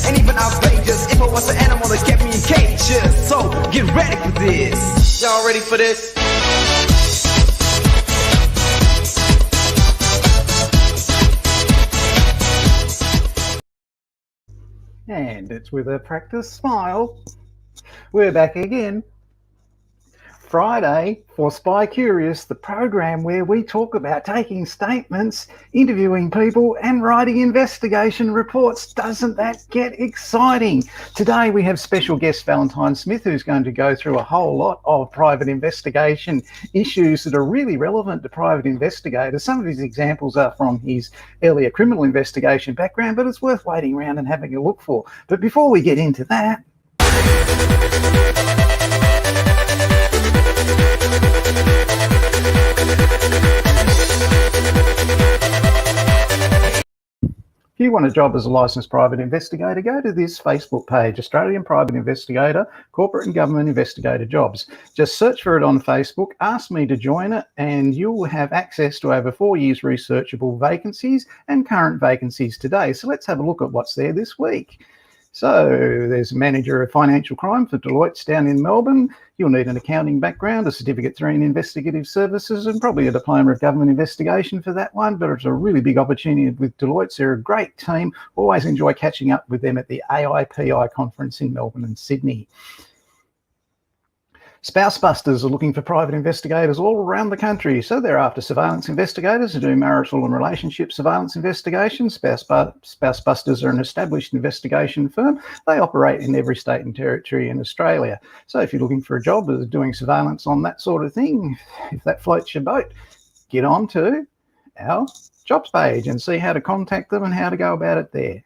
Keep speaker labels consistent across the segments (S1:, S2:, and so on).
S1: and even outrageous if I was an animal that kept me in cages. So get ready for this. Y'all ready for this?
S2: And it's with a practiced smile. We're back again. Friday for Spy Curious, the program where we talk about taking statements, interviewing people and writing investigation reports. Doesn't that get exciting? Today we have special guest Valentine Smith, who's going to go through a whole lot of private investigation issues that are really relevant to private investigators. Some of his examples are from his earlier criminal investigation background, but it's worth waiting around and having a look for. But before we get into that, if you want a job as a licensed private investigator, go to this Facebook page, Australian Private Investigator, Corporate and Government Investigator Jobs. Just search for it on Facebook, ask me to join it, and you'll have access to over 4 years researchable vacancies and current vacancies today. So let's have a look at what's there this week. So there's a manager of financial crime for Deloitte's down in Melbourne. You'll need an accounting background, a Certificate 3 in investigative services, and probably a diploma of government investigation for that one. But it's a really big opportunity with Deloitte. They're a great team. Always enjoy catching up with them at the AIPI conference in Melbourne and Sydney. Spouse busters are looking for private investigators all around the country. So they're after surveillance investigators who do marital and relationship surveillance investigations. Spouse busters are an established investigation firm. They operate in every state and territory in Australia. So if you're looking for a job doing surveillance on that sort of thing, if that floats your boat, get on to our jobs page and see how to contact them and how to go about it there.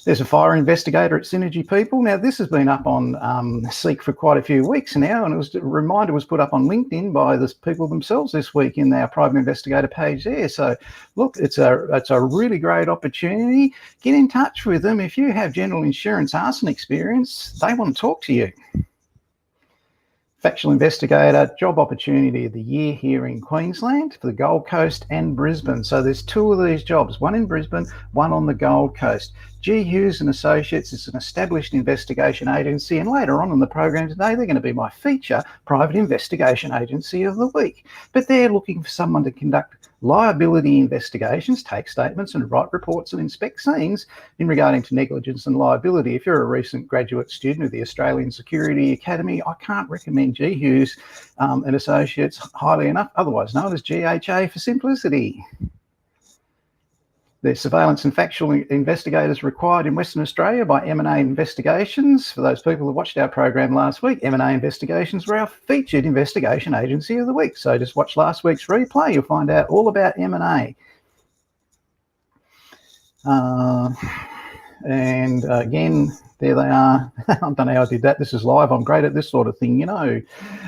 S2: There's a fire investigator at Synergy People. Now, this has been up on Seek for quite a few weeks now, and a reminder was put up on LinkedIn by the people themselves this week in our private investigator page there. So, look, it's a really great opportunity. Get in touch with them. If you have general insurance arson experience, they want to talk to you. Factual Investigator, job opportunity of the year here in Queensland for the Gold Coast and Brisbane. So there's 2 of these jobs, one in Brisbane, one on the Gold Coast. G. Hughes and Associates is an established investigation agency, and later on in the program today, they're going to be my feature private investigation agency of the week. But they're looking for someone to conduct liability investigations, take statements and write reports and inspect scenes in regarding to negligence and liability. If you're a recent graduate student of the Australian Security Academy, I can't recommend G. Hughes and Associates highly enough, otherwise known as GHA for simplicity. There's surveillance and factual investigators required in Western Australia by M&A Investigations. For those people who watched our program last week, M&A Investigations were our featured investigation agency of the week. So just watch last week's replay. You'll find out all about M&A. And again, there they are. I don't know how I did that. This is live. I'm great at this sort of thing, you know.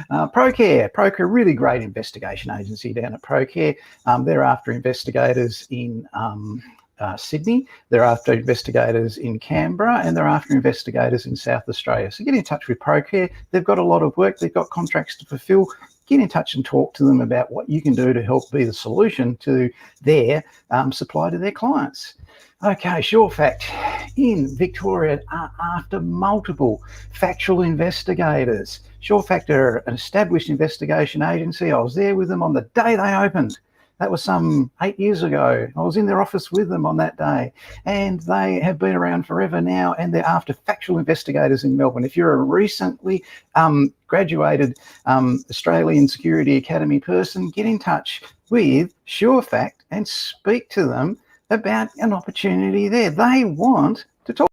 S2: Procare, really great investigation agency down at Procare. They're after investigators in Sydney. They're after investigators in Canberra, and they're after investigators in South Australia. So get in touch with Procare. They've got a lot of work. They've got contracts to fulfill. Get in touch and talk to them about what you can do to help be the solution to their supply to their clients. Okay, sure fact, in Victoria are after multiple factual investigators. Sure fact are an established investigation agency. I was there with them on the day they opened. That was some 8 years ago. I was in their office with them on that day, and they have been around forever now, and they're after factual investigators in Melbourne. If you're a recently graduated Australian Security Academy person, get in touch with Sure Fact and speak to them about an opportunity there. They want to talk.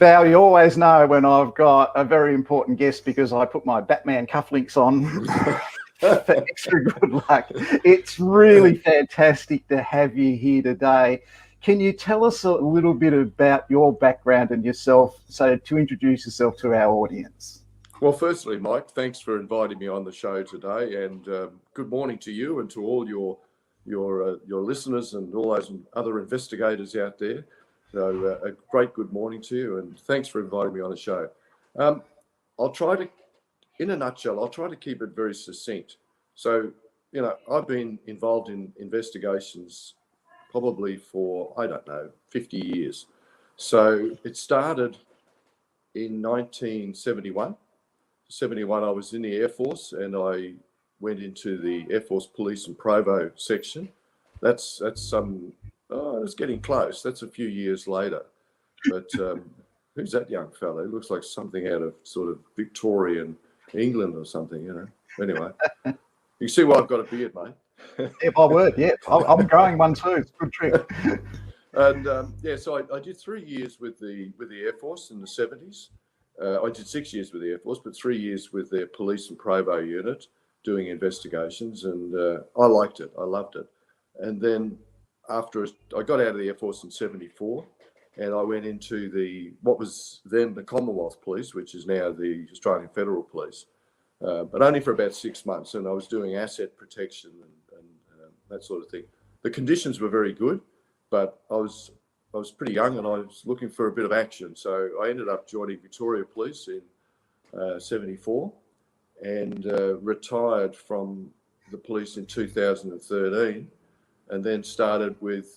S2: Val, you always know when I've got a very important guest because I put my Batman cufflinks on for extra good luck. It's really fantastic to have you here today. Can you tell us a little bit about your background and yourself, so to introduce yourself to our audience?
S3: Well, firstly, Mike, thanks for inviting me on the show today, and good morning to you and to all your listeners and all those other investigators out there. So a great good morning to you, and thanks for inviting me on the show. I'll try to, in a nutshell, I'll try to keep it very succinct. So, you know, I've been involved in investigations probably for, I don't know, 50 years. So it started in 1971. 71, I was in the Air Force, and I went into the Air Force Police and Provo section. That's some, it's getting close. That's a few years later. But who's that young fella? He looks like something out of sort of Victorian England or something, you know. Anyway, you see why I've got a beard, mate.
S2: Yeah, my word, yeah. I'm growing one too. It's a good trick.
S3: And yeah, so I did 3 years with the Air Force in the 70s. I did 6 years with the Air Force, but 3 years with their police and Provo unit doing investigations, and I liked it. I loved it. And then after I got out of the Air Force in 74, and I went into what was then the Commonwealth Police, which is now the Australian Federal Police, but only for about 6 months. And I was doing asset protection and that sort of thing. The conditions were very good, but I was pretty young and I was looking for a bit of action. So I ended up joining Victoria Police in 74 and retired from the police in 2013, and then started with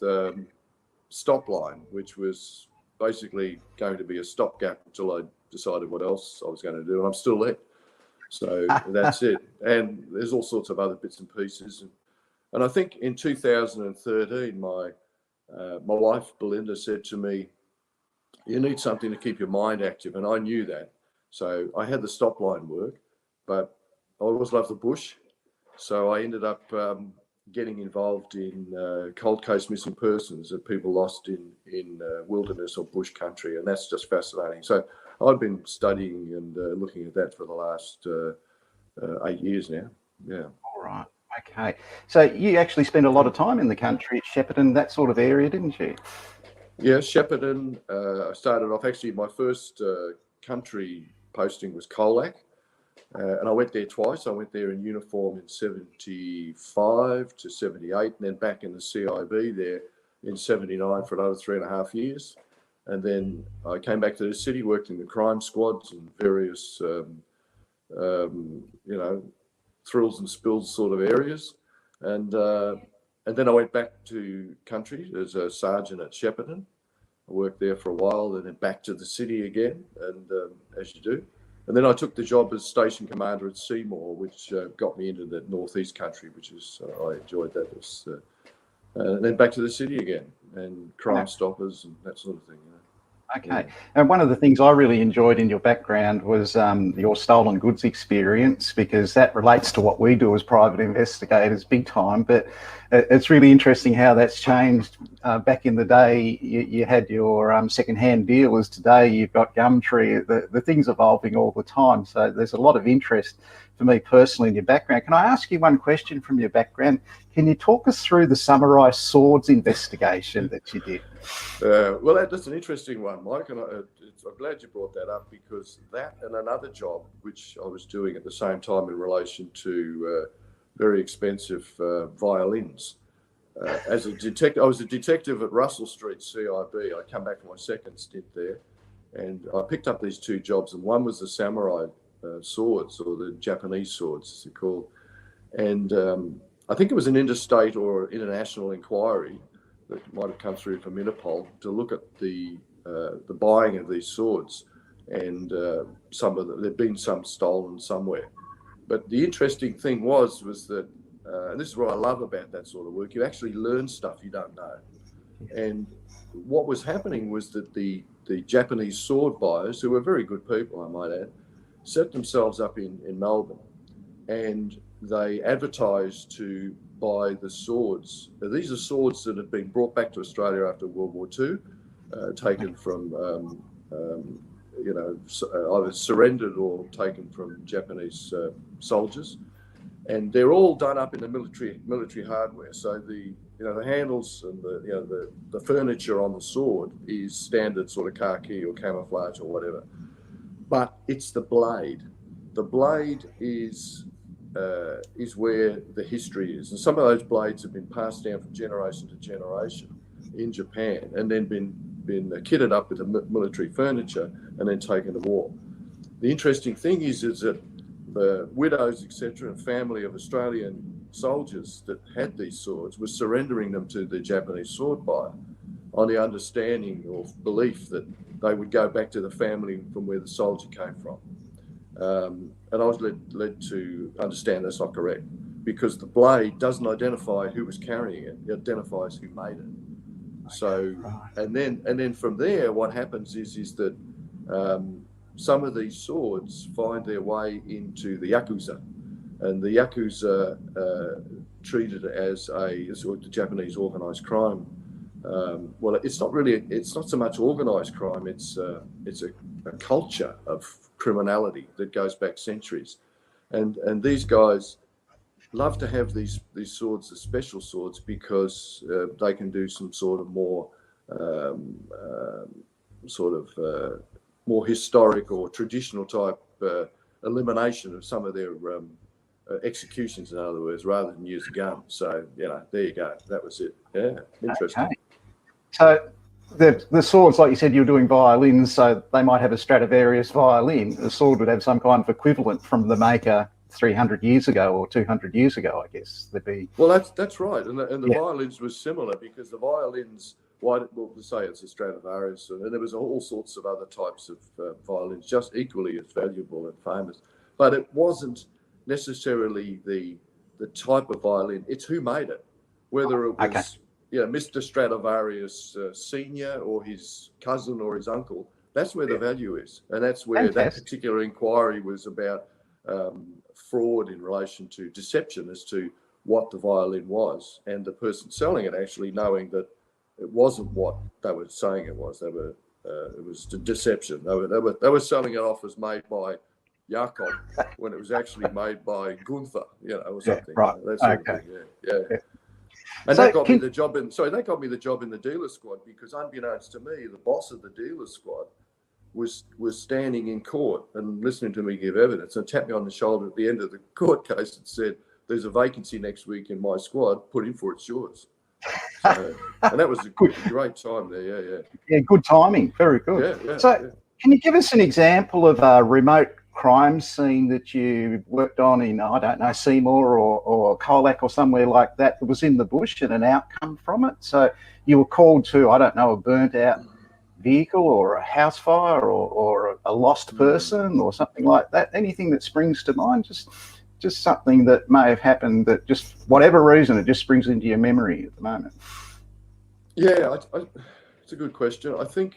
S3: Stopline, which was basically going to be a stopgap until I decided what else I was going to do. And I'm still there. So that's it. And there's all sorts of other bits and pieces. And I think in 2013, my wife, Belinda, said to me, you need something to keep your mind active. And I knew that. So I had the Stopline work, but I always loved the bush. So I ended up getting involved in cold case missing persons that people lost in wilderness or bush country. And that's just fascinating. So I've been studying and looking at that for the last 8 years now. Yeah.
S2: All right. Okay. So you actually spent a lot of time in the country, Shepparton, that sort of area, didn't you?
S3: Yeah, Shepparton. I started off, actually, my first country posting was Colac. And I went there twice. I went there in uniform in 75 to 78, and then back in the CIB there in 79 for another 3.5 years. And then I came back to the city, worked in the crime squads and various, thrills and spills sort of areas. And then I went back to country as a sergeant at Shepparton. I worked there for a while, and then back to the city again, and as you do. And then I took the job as station commander at Seymour, which got me into the northeast country, which is I enjoyed that. And then back to the city again, and Crime Stoppers and that sort of thing.
S2: Okay. And one of the things I really enjoyed in your background was your stolen goods experience, because that relates to what we do as private investigators big time. But it's really interesting how that's changed. Back in the day, you had your second-hand dealers. Today, you've got Gumtree. The thing's evolving all the time. So there's a lot of interest for me personally in your background. Can I ask you one question from your background? Can you talk us through the Samurai Swords investigation that you did?
S3: Well, that's an interesting one, Mike, and I'm glad you brought that up, because that and another job which I was doing at the same time in relation to very expensive violins. As a detective, I was a detective at Russell Street CIB. I come back from my second stint there, and I picked up these two jobs, and one was the samurai swords, or the Japanese swords as they're called. And I think it was an interstate or international inquiry that might have come through from Interpol to look at the buying of these swords, and there'd been some stolen somewhere. But the interesting thing was that, and this is what I love about that sort of work, you actually learn stuff you don't know. And what was happening was that the Japanese sword buyers, who were very good people, I might add, set themselves up in Melbourne, and they advertised to buy the swords. Now, these are swords that had been brought back to Australia after World War II, taken from either surrendered or taken from Japanese soldiers, and they're all done up in the military hardware. So the handles and the furniture on the sword is standard sort of khaki or camouflage or whatever, but it's the blade. The blade is where the history is, and some of those blades have been passed down from generation to generation in Japan, and then been kitted up with the military furniture and then taken to war. The interesting thing is that the widows, etc., and family of Australian soldiers that had these swords were surrendering them to the Japanese sword buyer on the understanding or belief that they would go back to the family from where the soldier came from. And I was led to understand that's not correct, because the blade doesn't identify who was carrying it; it identifies who made it. So, and then from there, what happens is that some of these swords find their way into the Yakuza, and the Yakuza treated it as the Japanese organised crime. Well, it's not so much organised crime, it's a culture of criminality that goes back centuries. And these guys love to have these swords, the special swords, because they can do some sort of more more historic or traditional type elimination of some of their executions, in other words, rather than use a gun. So, there you go. That was it. Yeah, interesting.
S2: Okay. So the swords, like you said, you're doing violins, so they might have a Stradivarius violin. The sword would have some kind of equivalent from the maker 300 years ago or 200 years ago, I guess. There'd be...
S3: Well, that's right. And the violins was similar, because the violins, say it's a Stradivarius, and there was all sorts of other types of violins just equally as valuable and famous. But it wasn't necessarily the type of violin, it's who made it. Whether it was Mr. Stradivarius Senior or his cousin or his uncle, that's where the value is. And that's where that particular inquiry was about fraud in relation to deception as to what the violin was, and the person selling it actually knowing that it wasn't what they were saying it was. It was deception. They were selling it off as made by Jakob when it was actually made by Gunther, or something.
S2: Right.
S3: That sort of thing. Yeah. And that got me the job in the dealer squad, because unbeknownst to me, the boss of the dealer squad was standing in court and listening to me give evidence, and tapped me on the shoulder at the end of the court case and said, "There's a vacancy next week in my squad. Put in for it, it's yours." So, and that was a great time there.
S2: Yeah, good timing. Very good.
S3: Yeah,
S2: can you give us an example of a remote crime scene that you worked on in, I don't know, Seymour or Colac or somewhere like that was in the bush, and an outcome from it? So you were called to, I don't know, a burnt out vehicle or a house fire or a lost person or something like that. Anything that springs to mind? Just something that may have happened that just, whatever reason, it just springs into your memory at the moment.
S3: Yeah, it's a good question. I think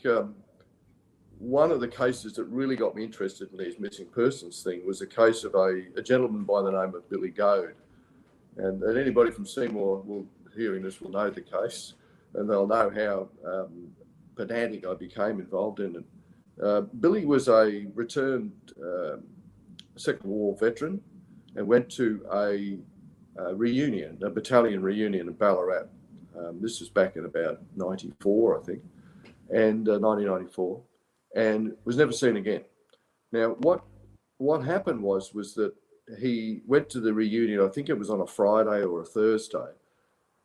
S3: one of the cases that really got me interested in these missing persons thing was a case of a gentleman by the name of Billy Goad. And anybody from Seymour hearing this will know the case, and they'll know how pedantic I became involved in it. Billy was a returned Second War veteran, and went to a reunion, a battalion reunion in Ballarat. This was back in about 94, I think, and 1994, and was never seen again. Now, what happened was that he went to the reunion, I think it was on a Friday or a Thursday,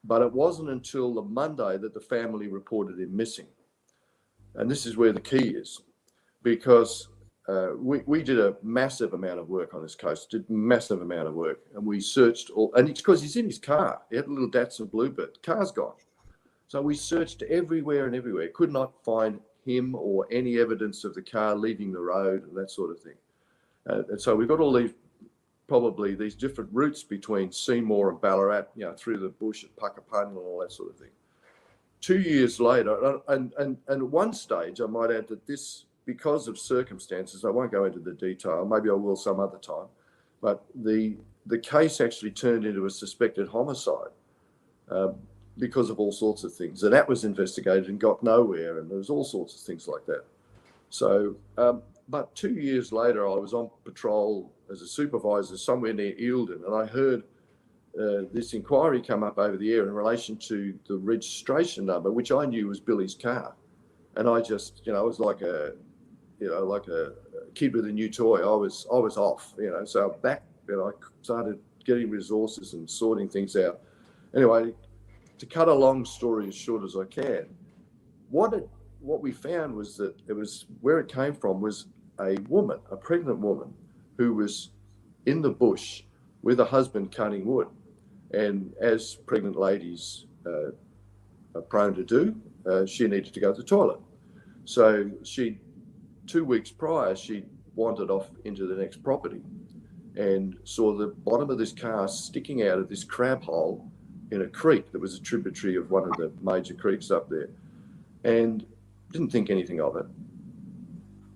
S3: but it wasn't until the Monday that the family reported him missing. And this is where the key is, because we did a massive amount of work on this case, and we searched and it's because he's in his car. He had a little Datsun Bluebird. The car's gone. So we searched everywhere, could not find him or any evidence of the car leaving the road and that sort of thing. And so we've got all these different routes between Seymour and Ballarat, through the bush at Puckapunna and all that sort of thing. 2 years later, and at one stage, I might add that this, because of circumstances, I won't go into the detail, maybe I will some other time, but the case actually turned into a suspected homicide because of all sorts of things. And that was investigated and got nowhere, and there was all sorts of things like that. So, but 2 years later, I was on patrol as a supervisor somewhere near Eildon, and I heard this inquiry come up over the air in relation to the registration number, which I knew was Billy's car. And I just, it was like a kid with a new toy. I was off, so back, I started getting resources and sorting things out. Anyway, to cut a long story as short as I can, what we found was that where it came from was a pregnant woman who was in the bush with a husband cutting wood. And as pregnant ladies are prone to do, she needed to go to the toilet. So 2 weeks prior, she wandered off into the next property and saw the bottom of this car sticking out of this crab hole in a creek that was a tributary of one of the major creeks up there, and didn't think anything of it.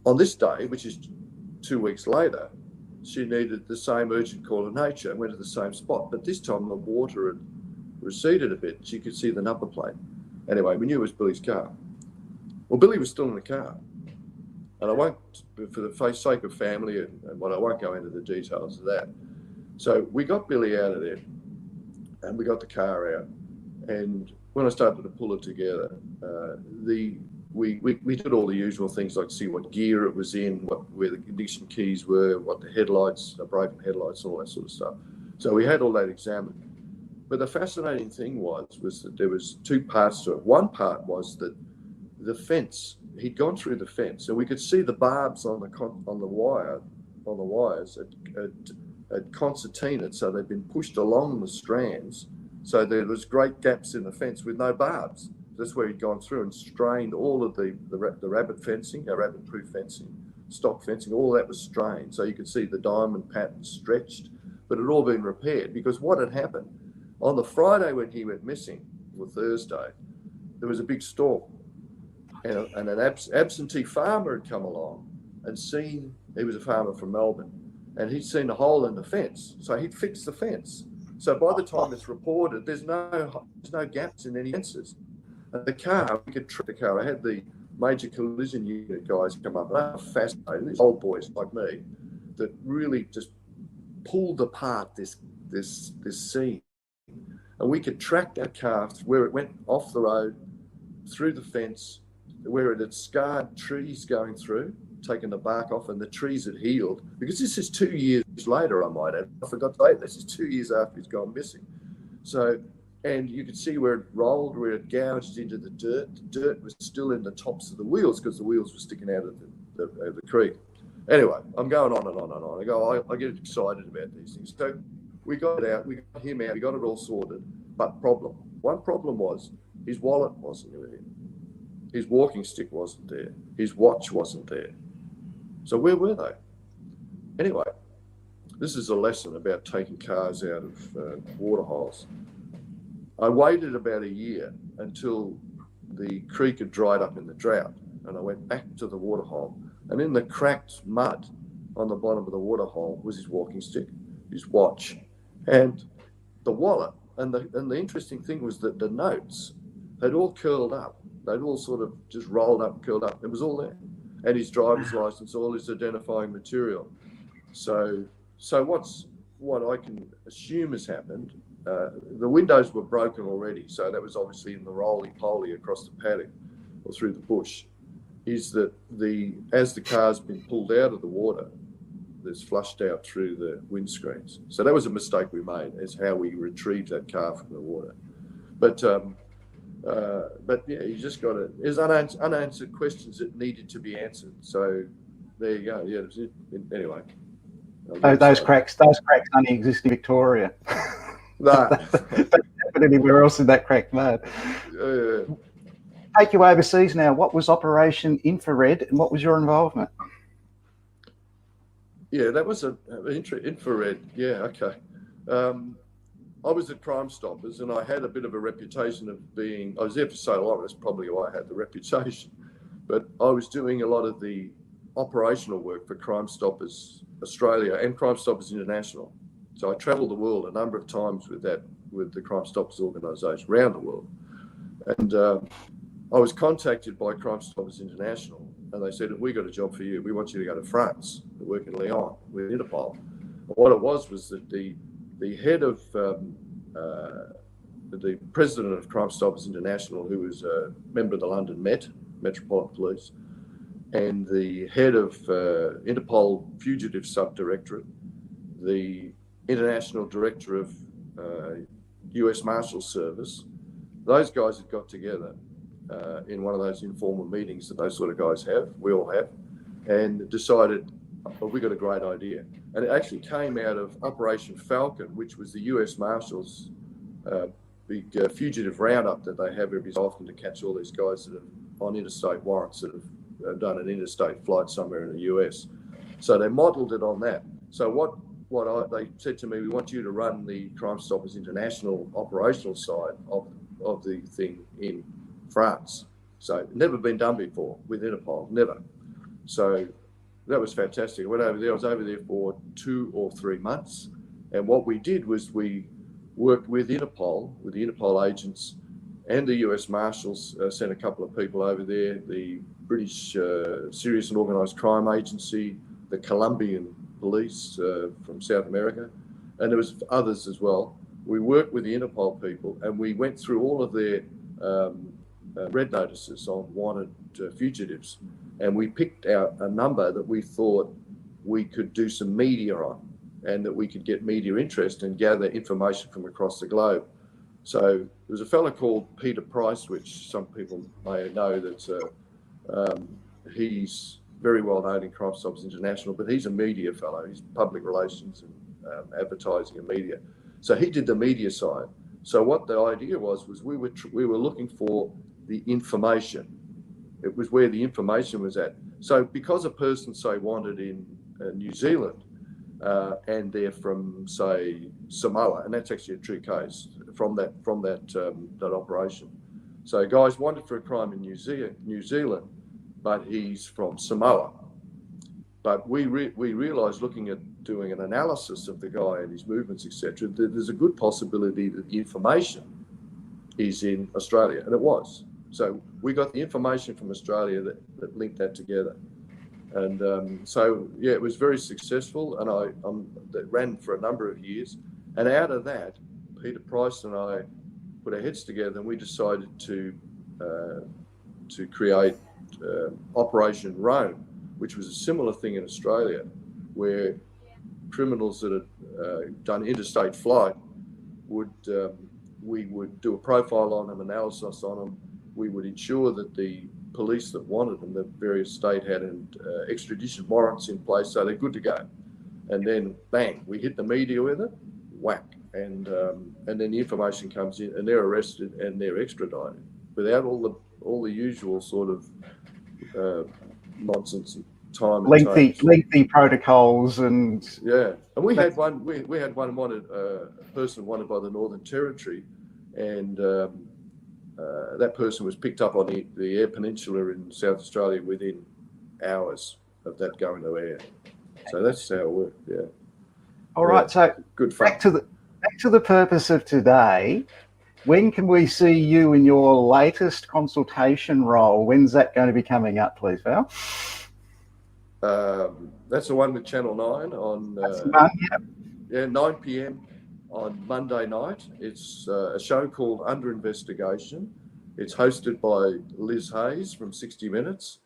S3: On this day, which is 2 weeks later, she needed the same urgent call of nature and went to the same spot, but this time the water had receded a bit. She could see the number plate. Anyway, we knew it was Billy's car. Well, Billy was still in the car. And I won't, for the sake of family and what, I won't go into the details of that. So we got Billy out of there and we got the car out. And when I started to pull it together, we did all the usual things like see what gear it was in, where the ignition keys were, what the headlights, the broken headlights, all that sort of stuff. So we had all that examined. But the fascinating thing was that there was two parts to it. One part was that the fence, he'd gone through the fence, and we could see the barbs on the wires had concertinaed, so they'd been pushed along the strands. So there was great gaps in the fence with no barbs. That's where he'd gone through and strained all of the rabbit fencing, rabbit-proof fencing, stock fencing, all that was strained. So you could see the diamond pattern stretched, but it had all been repaired, because what had happened on the Friday when he went missing, or Thursday, there was a big storm. And an absentee farmer had come along and seen, he was a farmer from Melbourne, and he'd seen a hole in the fence. So he'd fixed the fence. So by the time it's reported, there's no gaps in any fences. And the car, we could track the car. I had the major collision unit guys come up. They were fascinated. These old boys like me that really just pulled apart this scene. And we could track that car where it went off the road, through the fence, where it had scarred trees going through, taken the bark off, and the trees had healed. Because this is 2 years later, I might add. I forgot to say, this is 2 years after he's gone missing. So, and you could see where it rolled, where it gouged into the dirt. The dirt was still in the tops of the wheels because the wheels were sticking out of the creek. Anyway, I'm going on and on and on. I get excited about these things. So we got it out, we got him out, we got it all sorted. But one problem was his wallet wasn't with him. His walking stick wasn't there. His watch wasn't there. So where were they? Anyway, this is a lesson about taking cars out of waterholes. I waited about a year until the creek had dried up in the drought, and I went back to the waterhole, and in the cracked mud on the bottom of the waterhole was his walking stick, his watch, and the wallet. And the interesting thing was that the notes had all curled up. They'd all sort of just rolled up, curled up. It was all there. And his driver's license, all his identifying material. So what I can assume has happened, the windows were broken already. So that was obviously in the roly-poly across the paddock or through the bush, is that as the car's been pulled out of the water, there's flushed out through the windscreens. So that was a mistake we made, is how we retrieved that car from the water. But yeah, you just got to, there's unanswered questions that needed to be answered. So there you go. Yeah, that's it. Anyway.
S2: Those cracks only exist in Victoria.
S3: No.
S2: They don't happen anywhere else in that cracked mud. Take you overseas now. What was Operation Infrared, and what was your involvement?
S3: Yeah, that was an infrared. Yeah, okay. I was at Crime Stoppers, and I had a bit of a reputation of being, I was there for so long, that's probably why I had the reputation. But I was doing a lot of the operational work for Crime Stoppers Australia and Crime Stoppers International. So I travelled the world a number of times with the Crime Stoppers organisation, around the world. And I was contacted by Crime Stoppers International and they said, "We got a job for you. We want you to go to France to work in Lyon with Interpol." And what it was that the head of the president of Crime Stoppers International, who was a member of the London Metropolitan Police, and the head of Interpol Fugitive Subdirectorate, the international director of US Marshal Service, those guys had got together in one of those informal meetings that those sort of guys have, we all have, and decided, well, we got a great idea. And it actually came out of Operation Falcon, which was the US Marshals big fugitive roundup that they have every so often to catch all these guys that are on interstate warrants that have done an interstate flight somewhere in the US. So they modelled it on that. So they said to me, we want you to run the Crime Stoppers International operational side of the thing in France. So never been done before with Interpol, never. So that was fantastic. I went over there. I was over there for 2 or 3 months. And what we did was we worked with Interpol, with the Interpol agents and the US Marshals, sent a couple of people over there, the British Serious and Organised Crime Agency, the Colombian police from South America, and there was others as well. We worked with the Interpol people and we went through all of their red notices on wanted fugitives, and we picked out a number that we thought we could do some media on and that we could get media interest and gather information from across the globe. So there was a fellow called Peter Price, which some people may know, that he's very well known in Crime Stoppers International, but he's a media fellow. He's public relations and advertising and media. So he did the media side. So what the idea was we were looking for the information. It was where the information was at. So because a person, say, wanted in New Zealand, and they're from, say, Samoa, and that's actually a true case from that operation. So guys wanted for a crime in New Zealand, but he's from Samoa. But we realised, looking at doing an analysis of the guy and his movements, etc., that there's a good possibility that the information is in Australia, and it was. So we got the information from Australia that linked that together. And so, yeah, it was very successful, and that ran for a number of years. And out of that, Peter Price and I put our heads together, and we decided to create Operation Rome, which was a similar thing in Australia, where criminals that had done interstate flight we would do a profile on them, analysis on them. We would ensure that the police that wanted them, the various state had extradition warrants in place, so they're good to go. And then bang, we hit the media with it, whack, and then the information comes in, and they're arrested and they're extradited without all the usual sort of nonsense and time.
S2: Lengthy protocols and
S3: yeah. And we had one wanted person wanted by the Northern Territory, and that person was picked up on the Eyre Peninsula in South Australia within hours of that going to air. So that's how it worked. Yeah.
S2: All right. So
S3: good fun.
S2: Back to the purpose of today. When can we see you in your latest consultation role? When's that going to be coming up, please, Val?
S3: That's the one with Channel 9 on.
S2: That's the one, yeah.
S3: 9 p.m. on Monday night. It's a show called Under Investigation. It's hosted by Liz Hayes from 60 Minutes,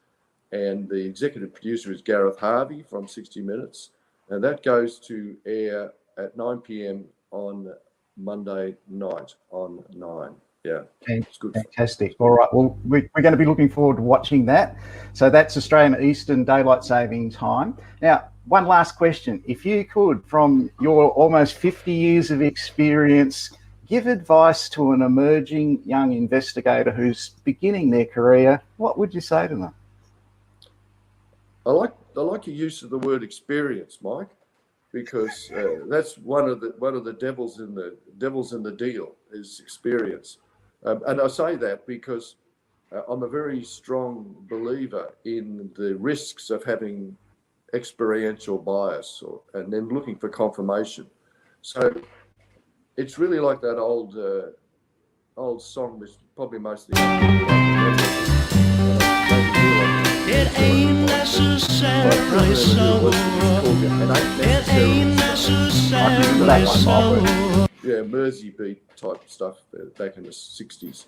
S3: and the executive producer is Gareth Harvey from 60 Minutes, and that goes to air at 9 p.m. on Monday night on 9. Yeah, it's good.
S2: Fantastic. All right. Well, we're going to be looking forward to watching that. So that's Australian Eastern Daylight Saving Time. Now, one last question. If you could, from your almost 50 years of experience, give advice to an emerging young investigator who's beginning their career, what would you say to them?
S3: I like your use of the word experience, Mike, because that's one of the devils in the deal is experience. And I say that because I'm a very strong believer in the risks of having experiential bias and then looking for confirmation. So it's really like that old song, which probably most of the
S4: It ain't necessarily so. It ain't necessarily so.
S3: Yeah, Mersey beat type stuff back in the 60s.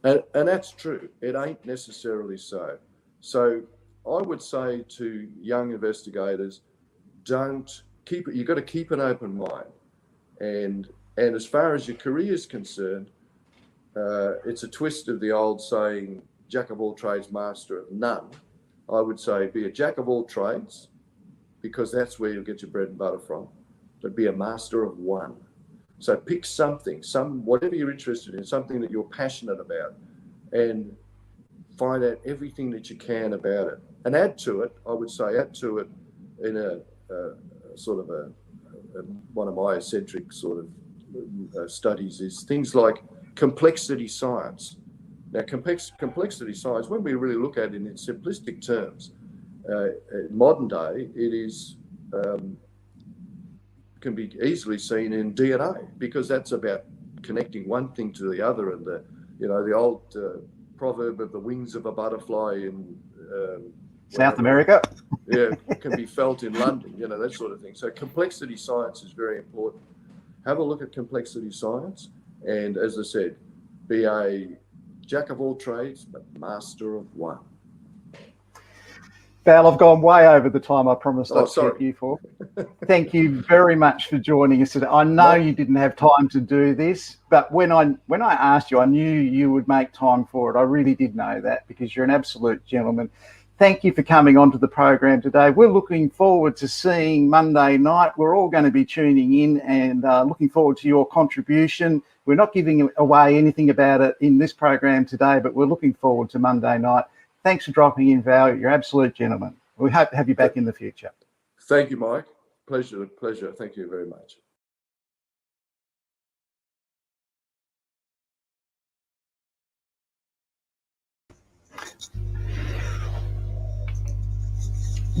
S3: And that's true. It ain't necessarily so. So I would say to young investigators, you've got to keep an open mind. And as far as your career is concerned, it's a twist of the old saying, jack of all trades, master of none. I would say be a jack of all trades, because that's where you'll get your bread and butter from, but be a master of one. So pick something, whatever you're interested in, something that you're passionate about, and find out everything that you can about it. And add to it, I would say, in a sort of one of my eccentric sort of studies is things like complexity science. Now, complexity science, when we really look at it in simplistic terms, in modern day, it is can be easily seen in DNA, because that's about connecting one thing to the other, and the old proverb of the wings of a butterfly in
S2: South America.
S3: Yeah, can be felt in London, that sort of thing. So complexity science is very important. Have a look at complexity science, and as I said, be a jack of all trades, but master of one.
S2: Val, I've gone way over the time I promised I'd keep you for. Thank you very much for joining us today. I know you didn't have time to do this, but when I asked you, I knew you would make time for it. I really did know that, because you're an absolute gentleman. Thank you for coming onto the program today. We're looking forward to seeing Monday night. We're all going to be tuning in and looking forward to your contribution. We're not giving away anything about it in this program today, but we're looking forward to Monday night. Thanks for dropping in, Val. You're an absolute gentleman. We hope to have you back in the future.
S3: Thank you, Mike. Pleasure. Thank you very much.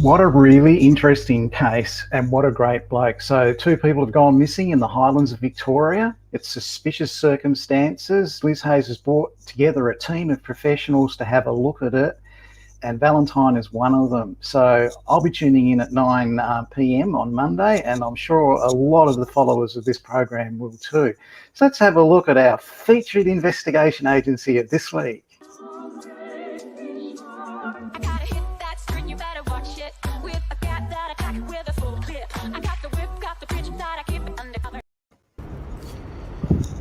S2: What a really interesting case, and what a great bloke. So 2 people have gone missing in the Highlands of Victoria. It's suspicious circumstances. Liz Hayes has brought together a team of professionals to have a look at it, and Valentine is one of them. So I'll be tuning in at 9 p.m. on Monday, and I'm sure a lot of the followers of this program will too. So let's have a look at our featured investigation agency of this week.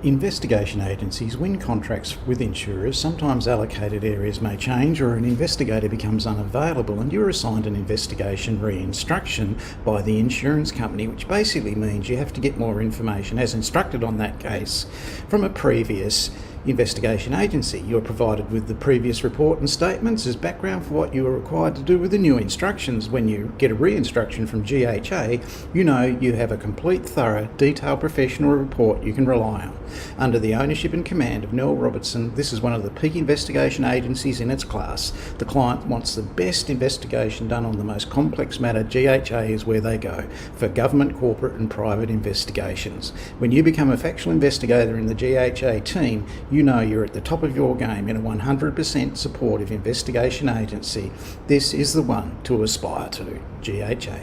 S2: Investigation agencies win contracts with insurers. Sometimes allocated areas may change, or an investigator becomes unavailable and you're assigned an investigation re-instruction by the insurance company, which basically means you have to get more information as instructed on that case from a previous investigation agency. You're provided with the previous report and statements as background for what you are required to do with the new instructions. When you get a re-instruction from GHA, you know you have a complete, thorough, detailed professional report you can rely on. Under the ownership and command of Nell Robertson, this is one of the peak investigation agencies in its class. The client wants the best investigation done on the most complex matter. GHA is where they go for government, corporate and private investigations. When you become a factual investigator in the GHA team, you know you're at the top of your game in a 100% supportive investigation agency. This is the one to aspire to, GHA.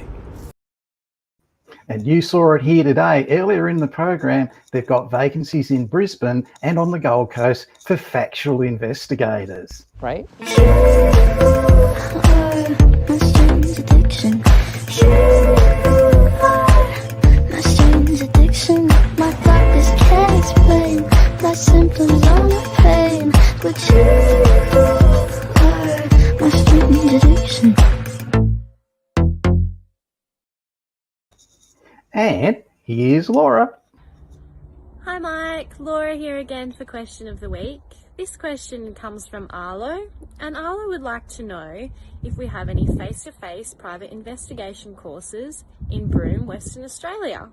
S2: And you saw it here today. Earlier in the program, they've got vacancies in Brisbane and on the Gold Coast for factual investigators.
S5: Right?
S6: My symptoms are my pain, but you are my strange addiction.
S2: And here's Laura.
S7: Hi Mike, Laura here again for question of the week. This question comes from Arlo, and Arlo would like to know if we have any face-to-face private investigation courses in Broome, Western Australia.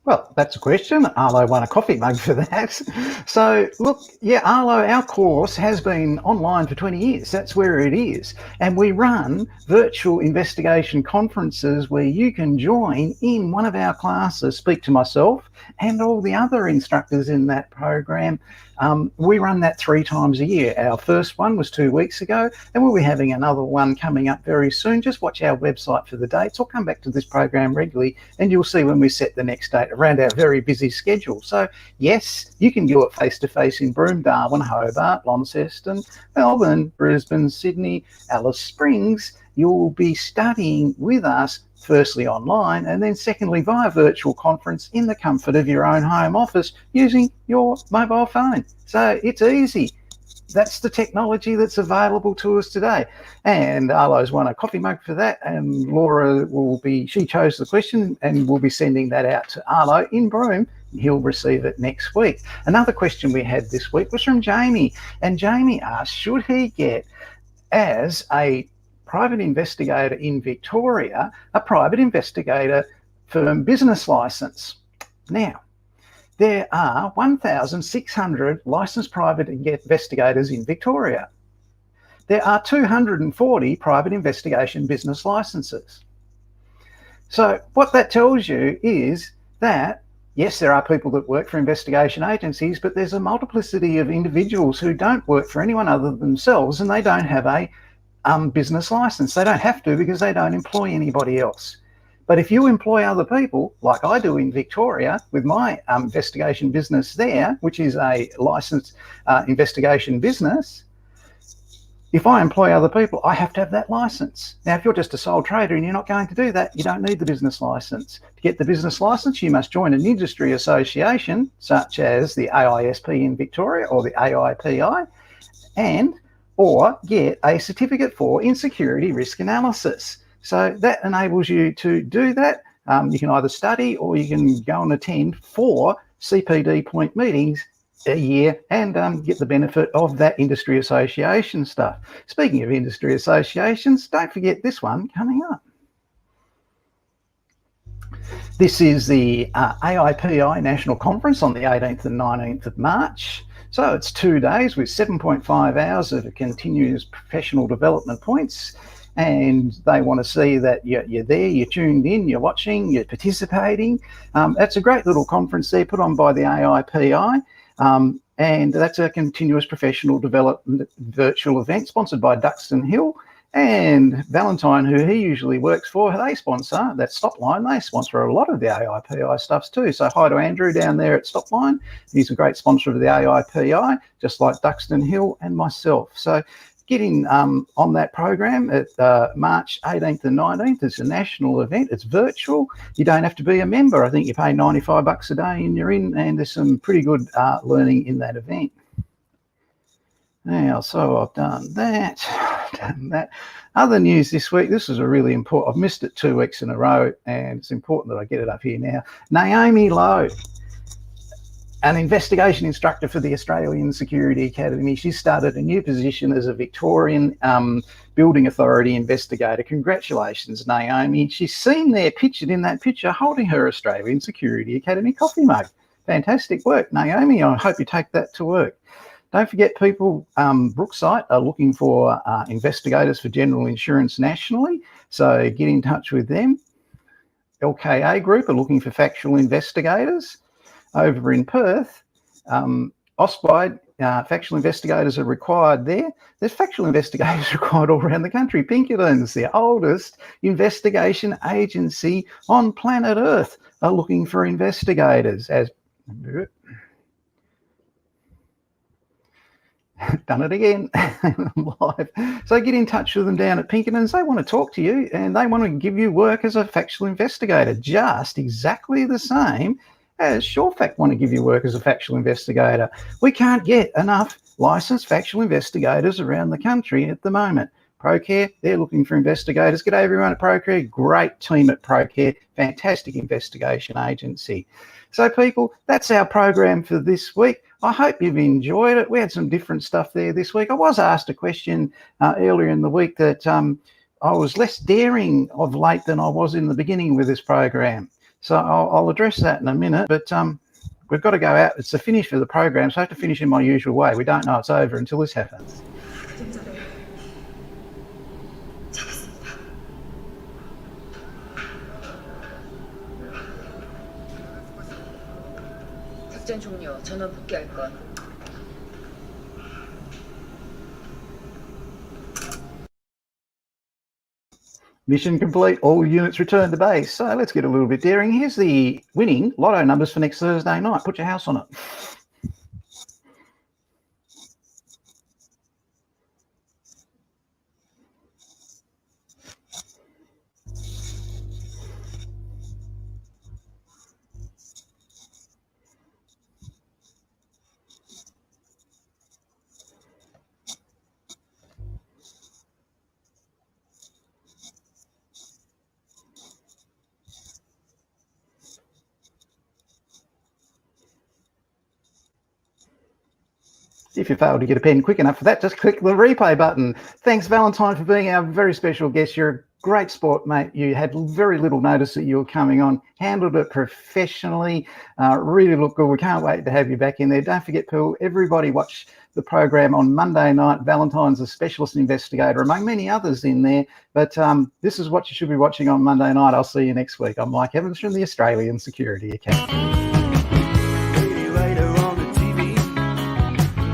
S2: Well, that's a question. Arlo won a coffee mug for that. So, look, yeah, Arlo, our course has been online for 20 years. That's where it is. And we run virtual investigation conferences where you can join in one of our classes, speak to myself and all the other instructors in that program We run that 3 times a year. Our first one was 2 weeks ago, and we'll be having another one coming up very soon. Just watch our website for the dates, or come back to this program regularly and you'll see when we set the next date around our very busy schedule. So yes, you can do it face-to-face in Broome, Darwin, Hobart, Launceston, Melbourne, Brisbane, Sydney, Alice Springs. You'll be studying with us, firstly online, and then secondly via virtual conference in the comfort of your own home office using your mobile phone. So it's easy. That's the technology that's available to us today. And Arlo's won a coffee mug for that, and Laura she chose the question and we'll be sending that out to Arlo in Broome. He'll receive it next week. Another question we had this week was from Jamie, and Jamie asked, should he get, as a private investigator in Victoria, a private investigator firm business licence? Now, there are 1,600 licensed private investigators in Victoria. There are 240 private investigation business licences. So what that tells you is that, yes, there are people that work for investigation agencies, but there's a multiplicity of individuals who don't work for anyone other than themselves, and they don't have a business license. They don't have to because they don't employ anybody else. But if you employ other people, like I do in Victoria with my investigation business there, which is a licensed investigation business, if I employ other people, I have to have that license. Now, if you're just a sole trader and you're not going to do that, you don't need the business license. To get the business license, you must join an industry association, such as the AISP in Victoria or the AIPI, or get a certificate for insecurity risk analysis. So that enables you to do that. You can either study or you can go and attend 4 CPD point meetings a year and get the benefit of that industry association stuff. Speaking of industry associations, don't forget this one coming up. This is the AIPI National Conference on the 18th and 19th of March. So it's 2 days with 7.5 hours of continuous professional development points, and they want to see that you're there, you're tuned in, you're watching, you're participating. That's a great little conference there put on by the AIPI, and that's a continuous professional development virtual event sponsored by Duxton Hill. And Valentine, who he usually works for, they sponsor that Stopline. They sponsor a lot of the AIPI stuffs too. So hi to Andrew down there at Stopline. He's a great sponsor of the AIPI, just like Duxton Hill and myself. So getting on that program at March 18th and 19th. It's a national event. It's virtual. You don't have to be a member. I think you pay $95 a day and you're in, and there's some pretty good learning in that event. Now, so I've done that. Other news this week, this is a really important, I've missed it 2 weeks in a row, and it's important that I get it up here now. Naomi Lowe, an investigation instructor for the Australian Security Academy. She started a new position as a Victorian Building Authority investigator. Congratulations, Naomi. She's seen there pictured in that picture holding her Australian Security Academy coffee mug. Fantastic work, Naomi. I hope you take that to work. Don't forget, people, Brookside are looking for investigators for general insurance nationally, so get in touch with them. LKA Group are looking for factual investigators. Over in Perth, Auswide, factual investigators are required there. There's factual investigators required all around the country. Pinkerton's, the oldest investigation agency on planet Earth, are looking for investigators. Done it again. Live. So get in touch with them down at Pinkerton's. They want to talk to you and they want to give you work as a factual investigator, just exactly the same as SureFact want to give you work as a factual investigator. We can't get enough licensed factual investigators around the country at the moment. ProCare, they're looking for investigators. G'day everyone at ProCare. Great team at ProCare. Fantastic investigation agency. So people, that's our program for this week. I hope you've enjoyed it. We had some different stuff there this week. I was asked a question earlier in the week that I was less daring of late than I was in the beginning with this program. So I'll address that in a minute, but we've got to go out. It's the finish for the program, so I have to finish in my usual way. We don't know it's over until this happens.
S5: 작전 종료. 전원 복귀할 것.
S2: Mission complete. All units return to base. So let's get a little bit daring. Here's the winning lotto numbers for next Thursday night. Put your house on it. If you fail to get a pen quick enough for that, just click the replay button. Thanks, Valentine, for being our very special guest. You're a great sport, mate. You had very little notice that you were coming on, handled it professionally, really looked good. We can't wait to have you back in there. Don't forget, Phil, everybody watch the program on Monday night. Valentine's a specialist investigator, among many others in there. But this is what you should be watching on Monday night. I'll see you next week. I'm Mike Evans from the Australian Security Academy.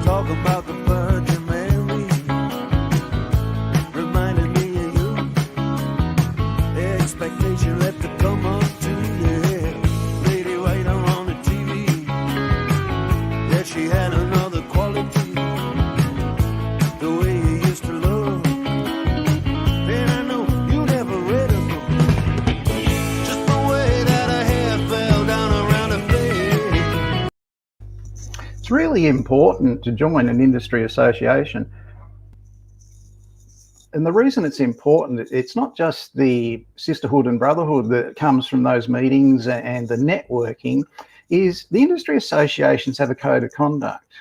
S4: Talk about the Virgin Mary, reminding me of you. The expectation left to come up to you. Lady right on the TV, that she had another quality, the way you used to love. And I know you never read a book, just the way that her hair fell down around her face.
S2: It's really important to join an industry association. And the reason it's important, it's not just the sisterhood and brotherhood that comes from those meetings and the networking, is the industry associations have a code of conduct.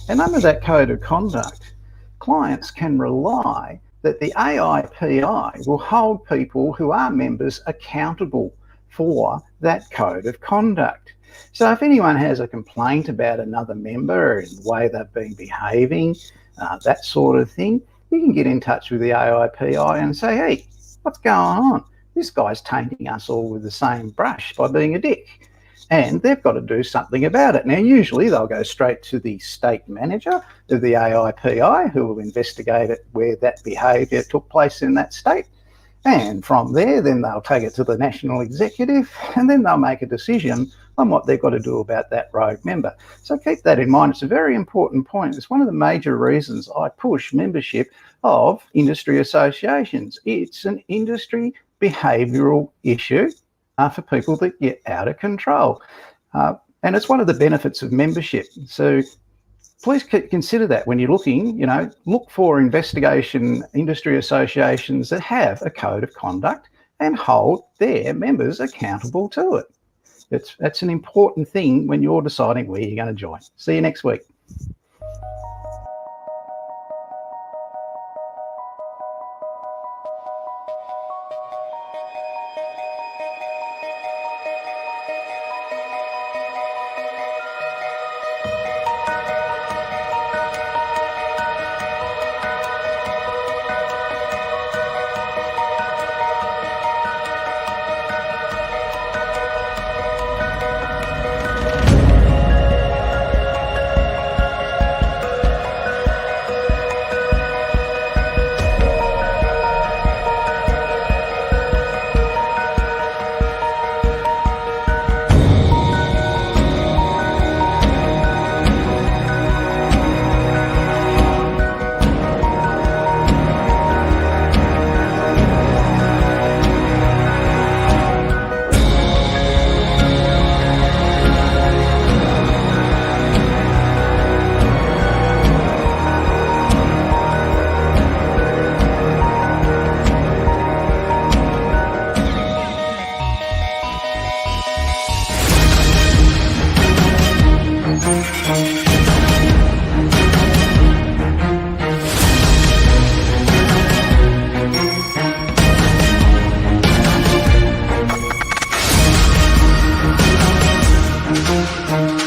S2: And under that code of conduct, clients can rely that the AIPI will hold people who are members accountable for that code of conduct. So if anyone has a complaint about another member and the way they've been behaving, that sort of thing, you can get in touch with the AIPI and say, hey, what's going on? This guy's tainting us all with the same brush by being a dick. And they've got to do something about it. Now, usually they'll go straight to the state manager of the AIPI, who will investigate it where that behaviour took place in that state. And from there, then they'll take it to the national executive, and then they'll make a decision on what they've got to do about that rogue member. So keep that in mind. It's a very important point. It's one of the major reasons I push membership of industry associations. It's an industry behavioural issue for people that get out of control. And it's one of the benefits of membership. So please consider that when you're looking, look for investigation industry associations that have a code of conduct and hold their members accountable to it. That's an important thing when you're deciding where you're going to join. See you next week.
S6: Thank you.